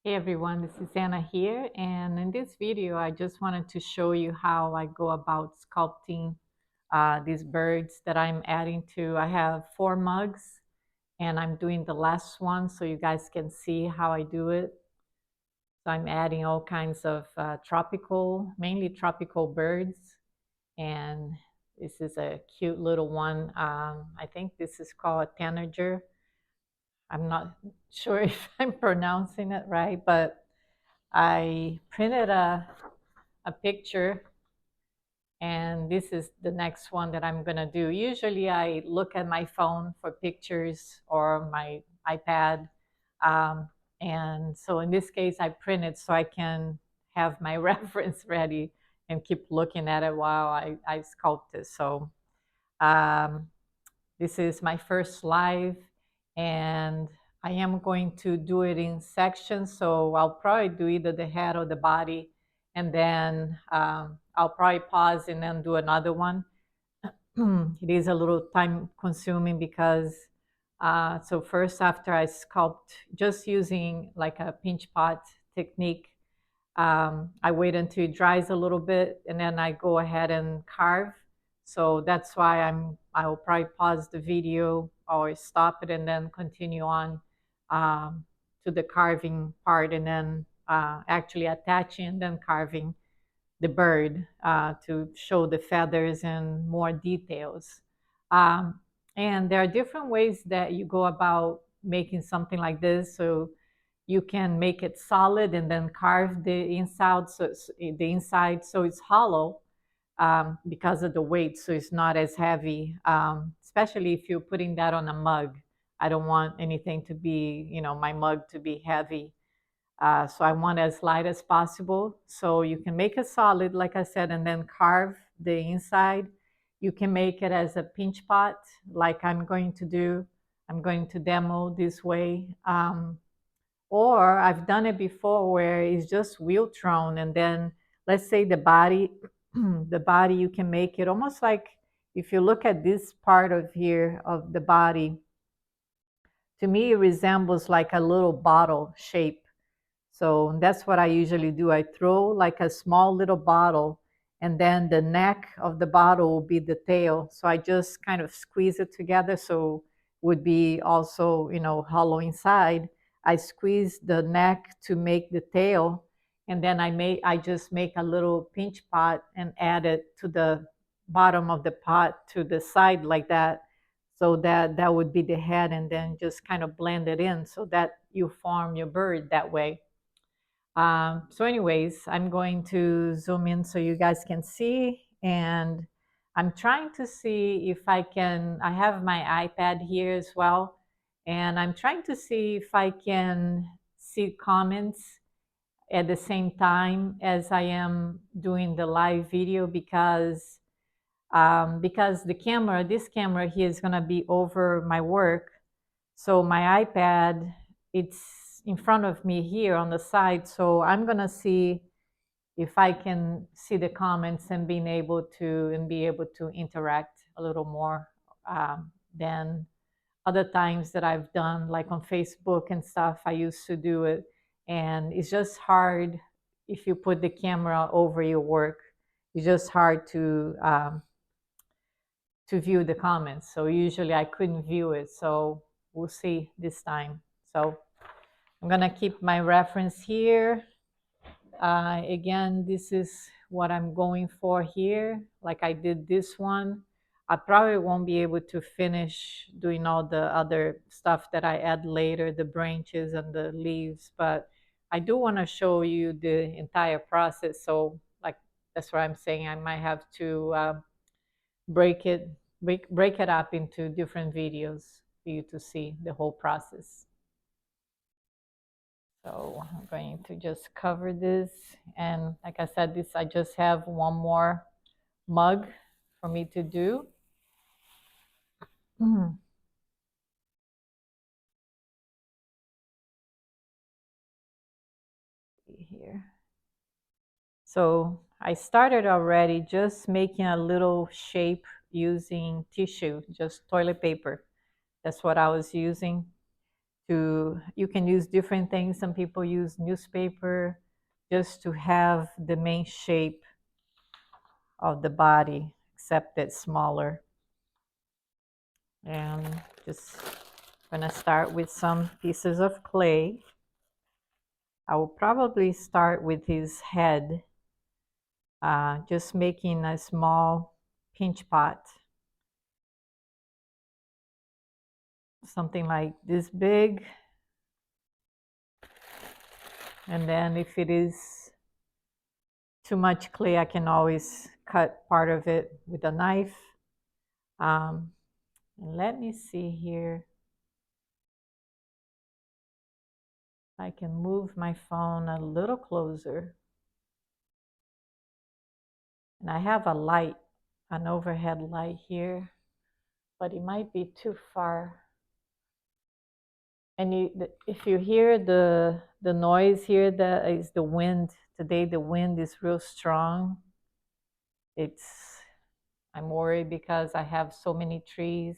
Hey everyone, this is Anna here, and in this video I just wanted to show you how I go about sculpting these birds that I'm adding to. I have 4 mugs and I'm doing the last one so you guys can see how I do it. So I'm adding all kinds of mainly tropical birds, and this is a cute little one. I think this is called a tanager. I'm not sure if I'm pronouncing it right, but I printed a picture, and this is the next one that I'm gonna do. Usually I look at my phone for pictures or my iPad. Um, and so in this case, I printed so I can have my reference ready and keep looking at it while I sculpt it. So um, this is my first live, and I am going to do it in sections. So I'll probably do either the head or the body, and then I'll probably pause and then do another one. It is a little time consuming because so first, after I sculpt, just using like a pinch pot technique, I wait until it dries a little bit and then I go ahead and carve. So that's why I will probably pause the video or stop it and then continue on to the carving part, and then actually attaching and then carving the bird to show the feathers and more details. Um, and there are different ways that you go about making something like this. So you can make it solid and then carve the inside, so it's hollow because of the weight, so it's not as heavy. Especially if you're putting that on a mug, I don't want anything to be, my mug to be heavy. So I want as light as possible. So you can make it solid, like I said, and then carve the inside. You can make it as a pinch pot, like I'm going to do. I'm going to demo this way. Or I've done it before where it's just wheel thrown, and then let's say the body, the body, you can make it almost like, if you look at this part of here of the body, to me it resembles like a little bottle shape. So that's what I usually do. I throw like a small little bottle, and then the neck of the bottle will be the tail. So I just kind of squeeze it together so would be also, hollow inside. I squeeze the neck to make the tail, and then I just make a little pinch pot and add it to the bottom of the pot to the side like that. So that would be the head, and then just kind of blend it in so that you form your bird that way. So anyways, I'm going to zoom in so you guys can see, and I'm trying to see if I have my iPad here as well, and I'm trying to see if I can see comments at the same time as I am doing the live video, because this camera here is going to be over my work. So my iPad, it's in front of me here on the side. So I'm going to see if I can see the comments and be able to interact a little more than other times that I've done, like on Facebook and stuff. I used to do it, and it's just hard if you put the camera over your work. It's just hard to view the comments. So usually I couldn't view it. So we'll see this time. So I'm gonna keep my reference here. Again, this is what I'm going for here. Like I did this one. I probably won't be able to finish doing all the other stuff that I add later, the branches and the leaves, but I do want to show you the entire process. So like, that's what I'm saying. I might have to break it break it up into different videos for you to see the whole process. So I'm going to just cover this, and like I said, I just have one more mug for me to do. Here. So I started already just making a little shape using tissue, just toilet paper. That's what I was using you can use different things. Some people use newspaper just to have the main shape of the body, except it's smaller. And just gonna start with some pieces of clay. I will probably start with his head, just making a small pinch pot, something like this big. And then if it is too much clay, I can always cut part of it with a knife. Let me see here. I can move my phone a little closer. And I have a light, an overhead light here, but it might be too far. And if you hear the noise here, that is the wind. Today the wind is real strong. I'm worried because I have so many trees.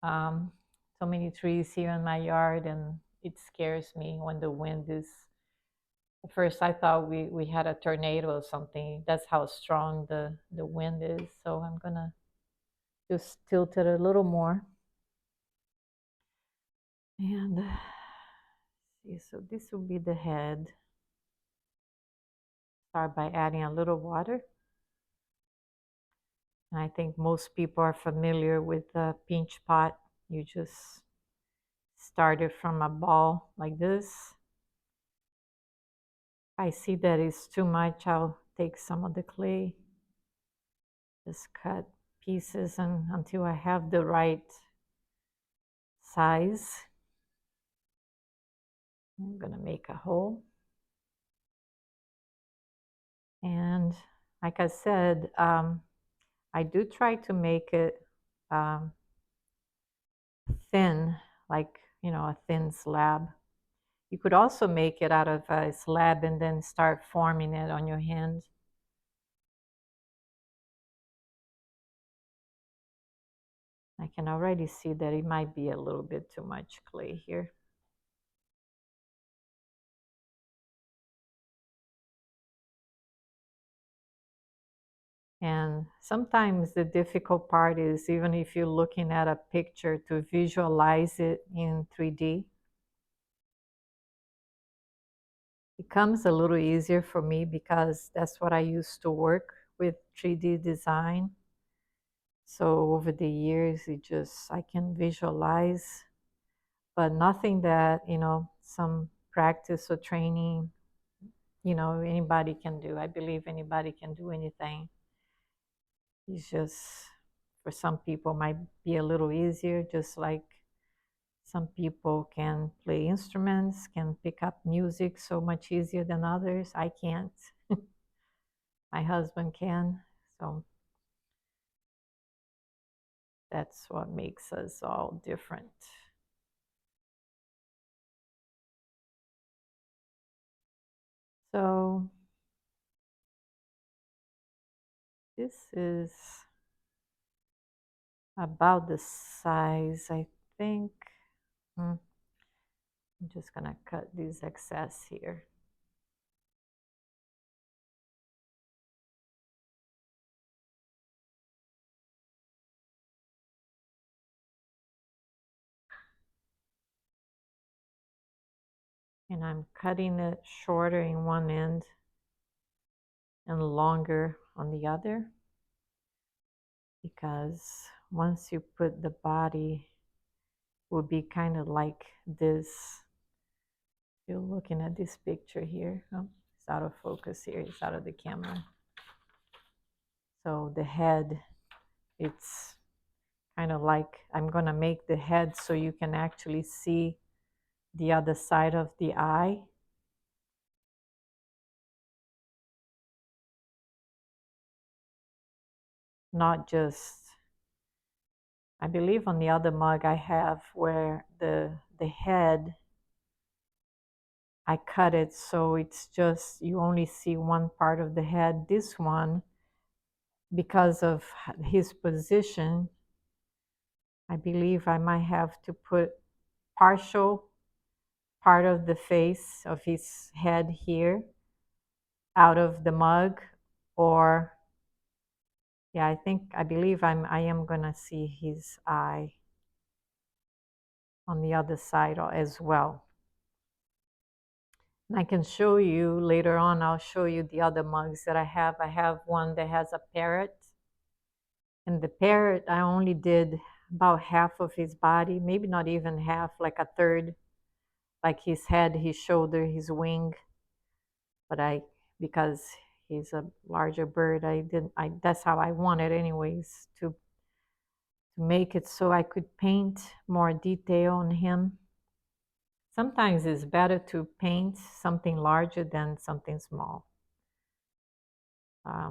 So many trees here in my yard, and it scares me when the wind is. At first I thought we had a tornado or something. That's how strong the wind is. So I'm gonna just tilt it a little more. And see, so this will be the head. Start by adding a little water. And I think most people are familiar with the pinch pot. You just start it from a ball like this. I see that it's too much. I'll take some of the clay, just cut pieces until I have the right size. I'm gonna make a hole. And like I said, I do try to make it thin, like, a thin slab. You could also make it out of a slab and then start forming it on your hand. I can already see that it might be a little bit too much clay here. And sometimes the difficult part is, even if you're looking at a picture, to visualize it in 3D. It comes a little easier for me because that's what I used to work with, 3D design. So over the years, I can visualize, but nothing that, some practice or training, anybody can do. I believe anybody can do anything. It's just, for some people, might be a little easier, just like some people can play instruments, can pick up music so much easier than others. I can't. My husband can. So that's what makes us all different. So this is about the size, I think. I'm just gonna cut this excess here. And I'm cutting it shorter in one end and longer on the other, because once you put the body, it will be kind of like this. You're looking at this picture here. Oh, it's out of focus here. It's out of the camera. So the head, it's kind of like, I'm going to make the head so you can actually see the other side of the eye. Not just, I believe on the other mug I have where the head, I cut it so it's just, you only see one part of the head. This one, because of his position, I believe I might have to put partial part of the face of his head here out of the mug, or yeah, I believe I am gonna see his eye on the other side as well. And I can show you later on, I'll show you the other mugs that I have. I have one that has a parrot. And the parrot, I only did about half of his body, maybe not even half, like a third, like his head, his shoulder, his wing. But because he's a larger bird, that's how I wanted anyways, to make it so I could paint more detail on him. Sometimes it's better to paint something larger than something small. I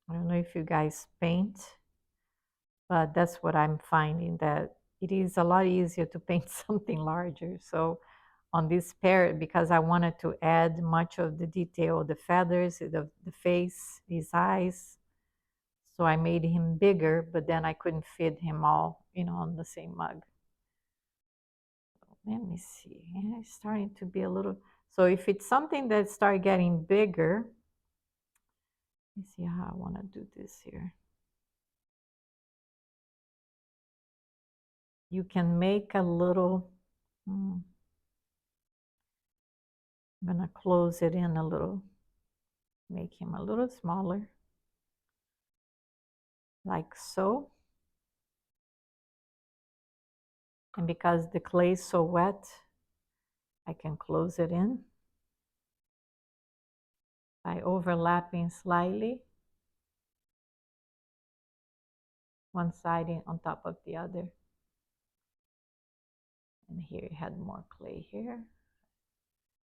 don't know if you guys paint, but that's what I'm finding, that it is a lot easier to paint something larger. So on this parrot, because I wanted to add much of the detail, the feathers, the face, his eyes, so I made him bigger, but then I couldn't fit him all, on the same mug. Let me see. Yeah, it's starting to be a little. So if it's something that starts getting bigger, let me see how I want to do this here. You can make a little. I'm gonna close it in a little, make him a little smaller, like so. And because the clay is so wet, I can close it in by overlapping slightly, one side on top of the other. And here you had more clay here.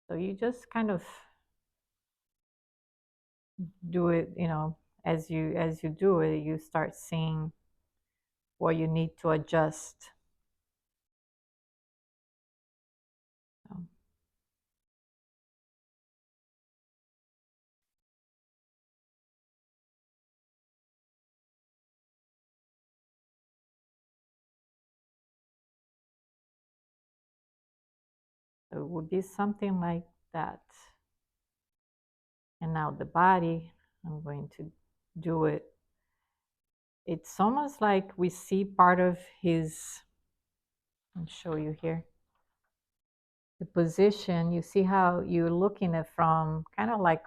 So you just kind of do it, as you do it, you start seeing what you need to adjust. So it would be something like that. And now the body, I'm going to do it. It's almost like we see part of his, I'll show you here. The position, you see how you're looking at from kind of like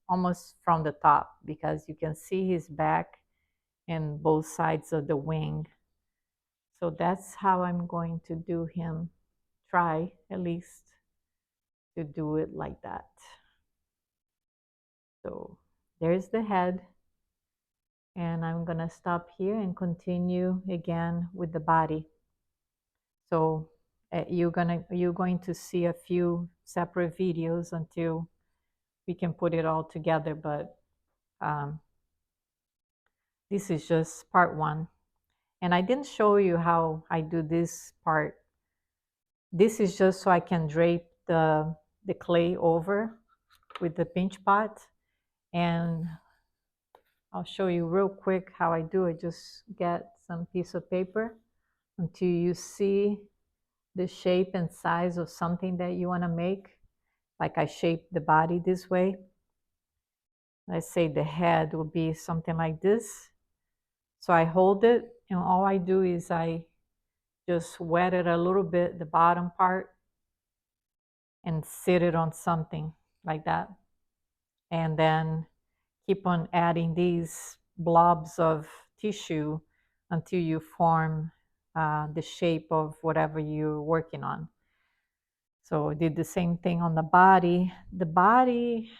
almost from the top, because you can see his back and both sides of the wing. So that's how I'm going to do him, try at least to do it like that. So there's the head, and I'm gonna stop here and continue again with the body. So you're going to see a few separate videos until we can put it all together, but this is just part one. And I didn't show you how I do this part. This is just so I can drape the clay over with the pinch pot. And I'll show you real quick how I do it. Just get some piece of paper until you see the shape and size of something that you want to make. Like I shaped the body this way. Let's say the head will be something like this. So I hold it, and all I do is I just wet it a little bit, the bottom part, and sit it on something like that. And then keep on adding these blobs of tissue until you form the shape of whatever you're working on. So I did the same thing on the body. The body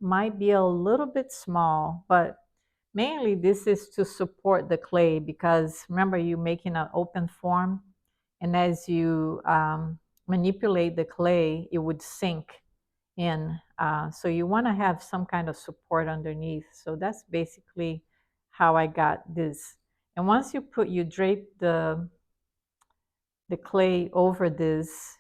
might be a little bit small, but mainly this is to support the clay, because remember, you're making an open form, and as you manipulate the clay, it would sink in. So you want to have some kind of support underneath. So that's basically how I got this. And once you drape the clay over this,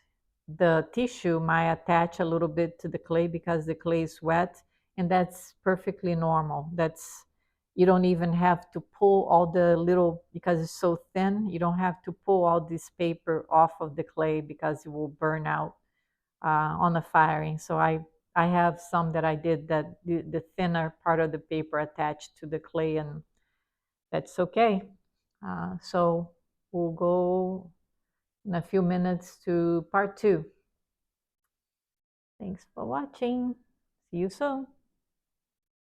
the tissue might attach a little bit to the clay because the clay is wet, and that's perfectly normal. That's You don't even have to pull all the little, because it's so thin, you don't have to pull all this paper off of the clay because it will burn out on the firing. So I have some that I did that the thinner part of the paper attached to the clay, and that's okay. So we'll go in a few minutes to part two. Thanks for watching. See you soon.